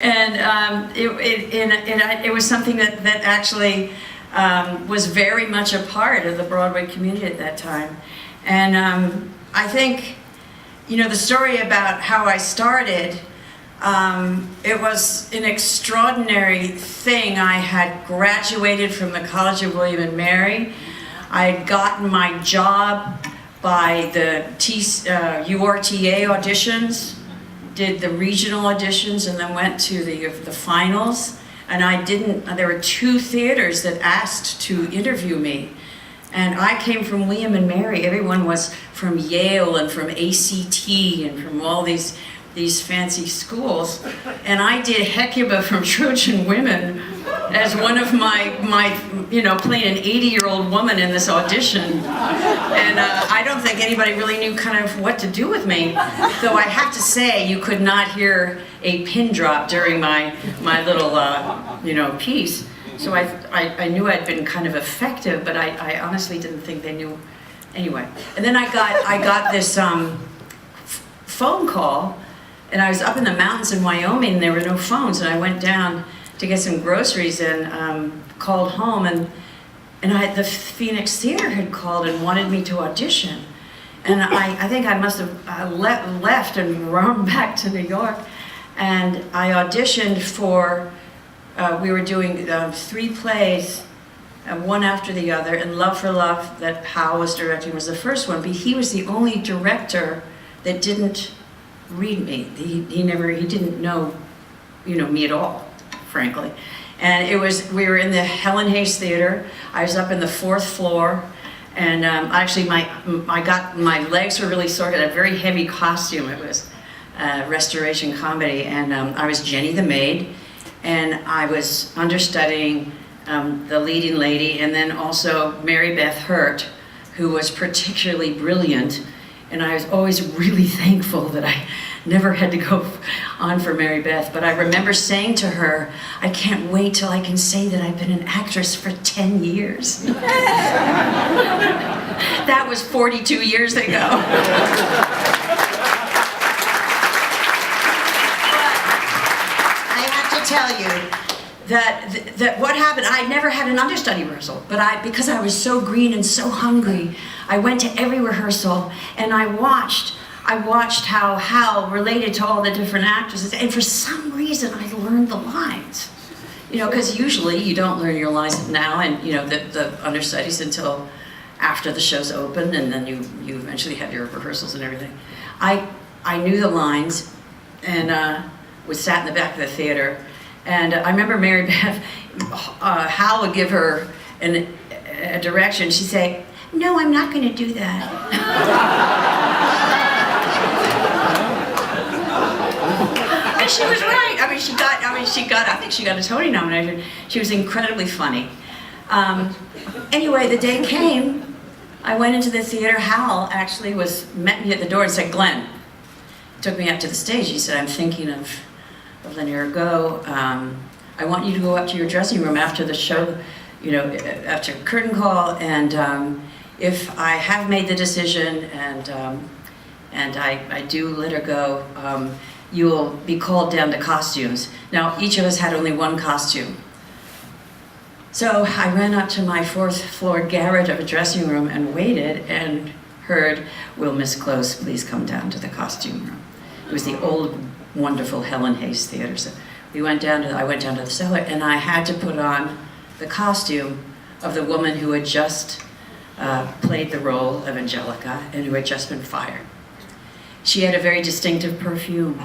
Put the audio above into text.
And it was something that actually was very much a part of the Broadway community at that time. And I think, you know, the story about how I started, it was an extraordinary thing. I had graduated from the College of William and Mary. I had gotten my job by the URTA auditions, did the regional auditions, and then went to the finals. And there were 2 theaters that asked to interview me. And I came from William and Mary. Everyone was from Yale and from ACT and from all these fancy schools. And I did Hecuba from Trojan Women as one of my you know, playing an 80-year-old woman in this audition. And I don't think anybody really knew kind of what to do with me. Though I have to say, you could not hear a pin drop during my little, you know, piece. So I knew I'd been kind of effective, but I honestly didn't think they knew. Anyway, and then I got this phone call, and I was up in the mountains in Wyoming, and there were no phones, and I went down to get some groceries and called home, and the Phoenix Theater had called and wanted me to audition. And I think I must have left and run back to New York, and I auditioned for, we were doing 3 plays, one after the other, and Love for Love, that Hal was directing, was the first one, but he was the only director that didn't read me. He didn't know, you know, me at all, frankly. And we were in the Helen Hayes Theater. I was up in the 4th floor, and actually my legs were really sore. I had a very heavy costume. It was restoration comedy, and I was Jenny the maid, and I was understudying the leading lady, and then also Mary Beth Hurt, who was particularly brilliant. And I was always really thankful that I never had to go on for Mary Beth. But I remember saying to her, I can't wait till I can say that I've been an actress for 10 years. That was 42 years ago. I have to tell you that what happened, I never had an understudy rehearsal, but because I was so green and so hungry, I went to every rehearsal, and I watched how Hal related to all the different actresses, and for some reason I learned the lines. You know, because usually you don't learn your lines now, and you know, the understudies until after the show's open, and then you eventually have your rehearsals and everything. I knew the lines, and was sat in the back of the theater, and I remember Mary Beth, Hal would give her a direction. She'd say, "No, I'm not going to do that." And she was right. I think she got a Tony nomination. She was incredibly funny. Anyway, the day came. I went into the theater. Hal actually met me at the door and said, "Glenn," took me up to the stage. He said, "I'm thinking of letting her go. I want you to go up to your dressing room after the show, you know, after curtain call, and if I have made the decision and I do let her go, you will be called down to costumes." Now, each of us had only one costume. So I ran up to my 4th floor garret of a dressing room and waited and heard, "Will Miss Close please come down to the costume room?" It was the old, wonderful Helen Hayes Theater. So I went down to the cellar, and I had to put on the costume of the woman who had just played the role of Angelica and who had just been fired. She had a very distinctive perfume.